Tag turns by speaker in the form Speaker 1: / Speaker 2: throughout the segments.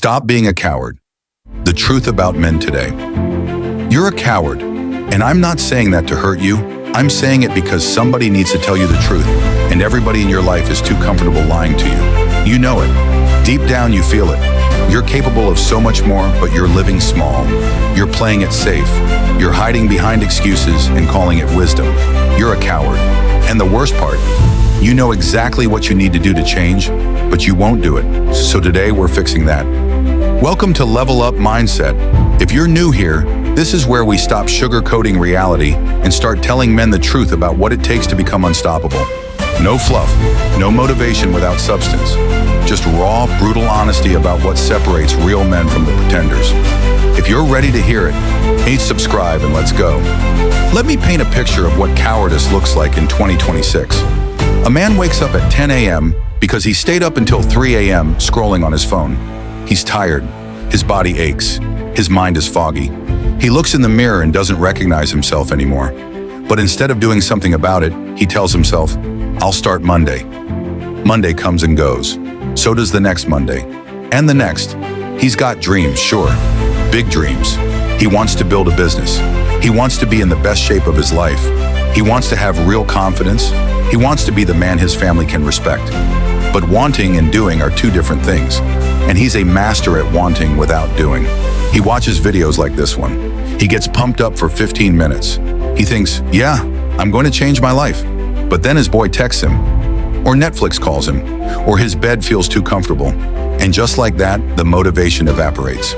Speaker 1: Stop being a coward. The truth about men today. You're a coward, and I'm not saying that to hurt you. I'm saying it because somebody needs to tell you the truth, and everybody in your life is too comfortable lying to you. You know it. Deep down, you feel it. You're capable of so much more, but you're living small. You're playing it safe. You're hiding behind excuses and calling it wisdom. You're a coward. And the worst part, you know exactly what you need to do to change, but you won't do it. So today, we're fixing that. Welcome to Level Up Mindset. If you're new here, this is where we stop sugarcoating reality and start telling men the truth about what it takes to become unstoppable. No fluff, no motivation without substance. Just raw, brutal honesty about what separates real men from the pretenders. If you're ready to hear it, hit subscribe and let's go. Let me paint a picture of what cowardice looks like in 2026. A man wakes up at 10 a.m. because he stayed up until 3 a.m. scrolling on his phone. He's tired. His body aches. His mind is foggy. He looks in the mirror and doesn't recognize himself anymore. But instead of doing something about it, he tells himself, I'll start Monday. Monday comes and goes. So does the next Monday. And the next. He's got dreams, sure. Big dreams. He wants to build a business. He wants to be in the best shape of his life. He wants to have real confidence. He wants to be the man his family can respect. But wanting and doing are two different things. And he's a master at wanting without doing. He watches videos like this one. He gets pumped up for 15 minutes. He thinks, yeah, I'm going to change my life. But then his boy texts him, or Netflix calls him, or his bed feels too comfortable. And just like that, the motivation evaporates.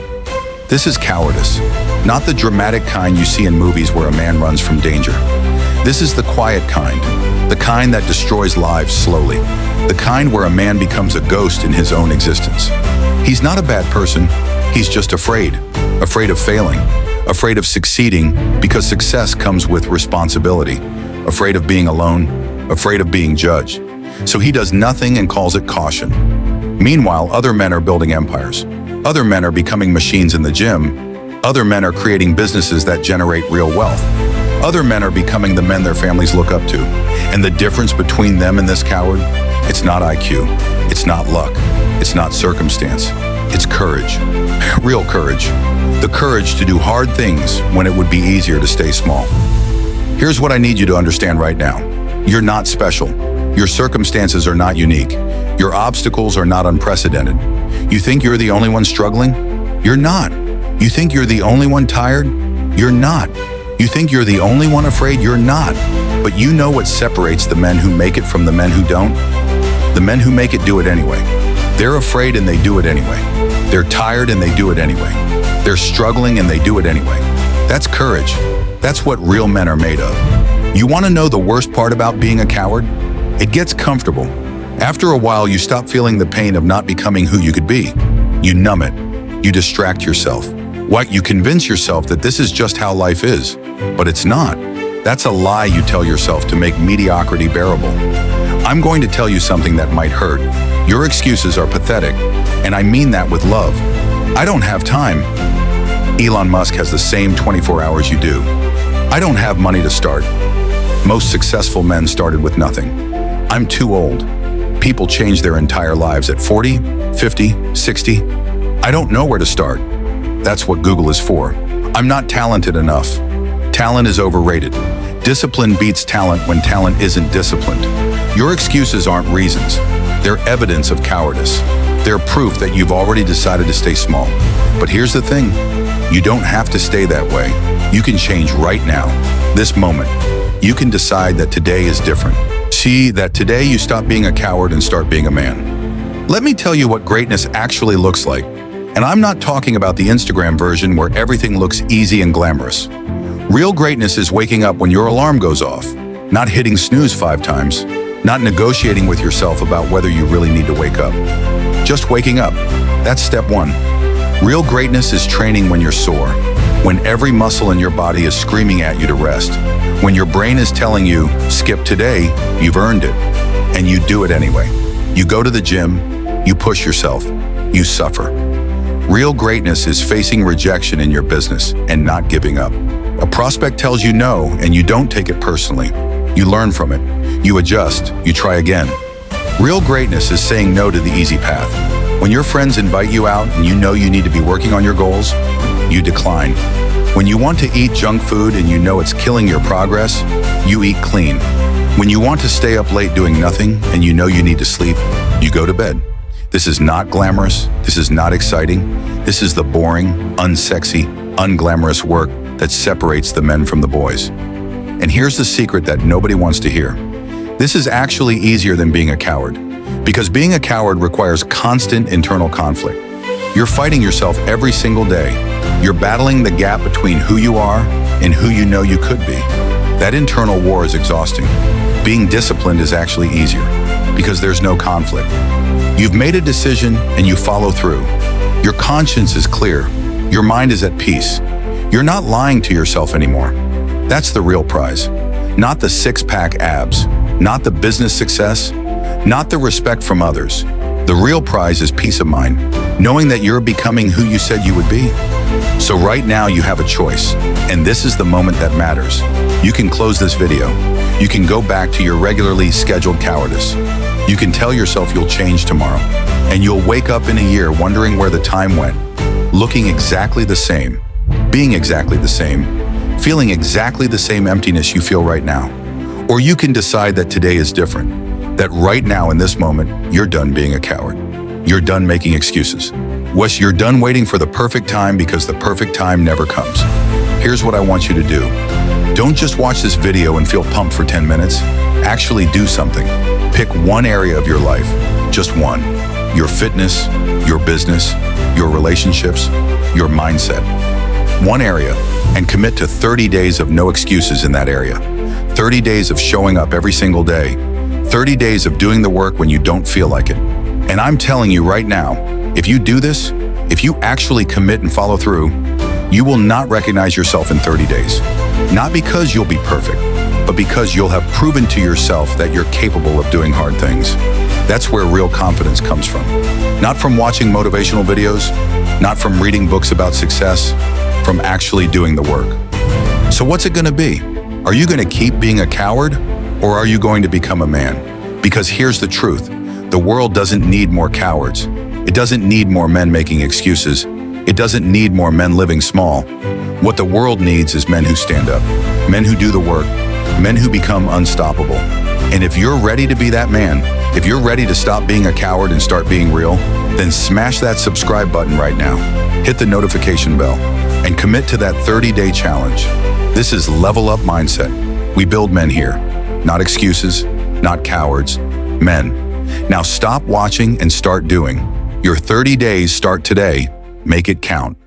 Speaker 1: This is cowardice, not the dramatic kind you see in movies where a man runs from danger. This is the quiet kind, the kind that destroys lives slowly, the kind where a man becomes a ghost in his own existence. He's not a bad person, he's just afraid of failing, afraid of succeeding because success comes with responsibility, afraid of being alone, afraid of being judged. So he does nothing and calls it caution. Meanwhile, other men are building empires. Other men are becoming machines in the gym. Other men are creating businesses that generate real wealth. Other men are becoming the men their families look up to. And the difference between them and this coward? It's not IQ. It's not luck. It's not circumstance. It's courage. Real courage. The courage to do hard things when it would be easier to stay small. Here's what I need you to understand right now. You're not special. Your circumstances are not unique. Your obstacles are not unprecedented. You think you're the only one struggling? You're not. You think you're the only one tired? You're not. You think you're the only one afraid? You're not. But you know what separates the men who make it from the men who don't? The men who make it do it anyway. They're afraid and they do it anyway. They're tired and they do it anyway. They're struggling and they do it anyway. That's courage. That's what real men are made of. You want to know the worst part about being a coward? It gets comfortable. After a while, you stop feeling the pain of not becoming who you could be. You numb it. You distract yourself. You convince yourself that this is just how life is, but it's not. That's a lie you tell yourself to make mediocrity bearable. I'm going to tell you something that might hurt. Your excuses are pathetic, and I mean that with love. I don't have time. Elon Musk has the same 24 hours you do. I don't have money to start. Most successful men started with nothing. I'm too old. People change their entire lives at 40, 50, 60. I don't know where to start. That's what Google is for. I'm not talented enough. Talent is overrated. Discipline beats talent when talent isn't disciplined. Your excuses aren't reasons. They're evidence of cowardice. They're proof that you've already decided to stay small. But here's the thing. You don't have to stay that way. You can change right now, this moment. You can decide that today is different. See that today you stop being a coward and start being a man. Let me tell you what greatness actually looks like. And I'm not talking about the Instagram version where everything looks easy and glamorous. Real greatness is waking up when your alarm goes off, not hitting snooze 5 times, not negotiating with yourself about whether you really need to wake up. Just waking up. That's step 1. Real greatness is training when you're sore, when every muscle in your body is screaming at you to rest, when your brain is telling you, skip today, you've earned it, and you do it anyway. You go to the gym, you push yourself, you suffer. Real greatness is facing rejection in your business and not giving up. A prospect tells you no, and you don't take it personally. You learn from it. You adjust. You try again. Real greatness is saying no to the easy path. When your friends invite you out and you know you need to be working on your goals, you decline. When you want to eat junk food and you know it's killing your progress, you eat clean. When you want to stay up late doing nothing and you know you need to sleep, you go to bed. This is not glamorous. This is not exciting. This is the boring, unsexy, unglamorous work that separates the men from the boys. And here's the secret that nobody wants to hear. This is actually easier than being a coward, because being a coward requires constant internal conflict. You're fighting yourself every single day. You're battling the gap between who you are and who you know you could be. That internal war is exhausting. Being disciplined is actually easier, because there's no conflict. You've made a decision and you follow through. Your conscience is clear. Your mind is at peace. You're not lying to yourself anymore. That's the real prize. Not the six-pack abs, not the business success, not the respect from others. The real prize is peace of mind, knowing that you're becoming who you said you would be. So right now you have a choice, and this is the moment that matters. You can close this video. You can go back to your regularly scheduled cowardice. You can tell yourself you'll change tomorrow, and you'll wake up in a year wondering where the time went, looking exactly the same, being exactly the same, feeling exactly the same emptiness you feel right now. Or you can decide that today is different, that right now in this moment, you're done being a coward. You're done making excuses. You're done waiting for the perfect time, because the perfect time never comes. Here's what I want you to do. Don't just watch this video and feel pumped for 10 minutes. Actually do something. Pick one area of your life, just one. Your fitness, your business, your relationships, your mindset. One area, and commit to 30 days of no excuses in that area. 30 days of showing up every single day. 30 days of doing the work when you don't feel like it. And I'm telling you right now, if you do this, if you actually commit and follow through, you will not recognize yourself in 30 days. Not because you'll be perfect, but because you'll have proven to yourself that you're capable of doing hard things. That's where real confidence comes from. Not from watching motivational videos, not from reading books about success, from actually doing the work. So what's it gonna be? Are you gonna keep being a coward, or are you going to become a man? Because here's the truth. The world doesn't need more cowards. It doesn't need more men making excuses. It doesn't need more men living small. What the world needs is men who stand up, men who do the work, men who become unstoppable. And if you're ready to be that man, if you're ready to stop being a coward and start being real, then smash that subscribe button right now. Hit the notification bell and commit to that 30-day challenge. This is Level Up Mindset. We build men here, not excuses, not cowards, men. Now stop watching and start doing. Your 30 days start today. Make it count.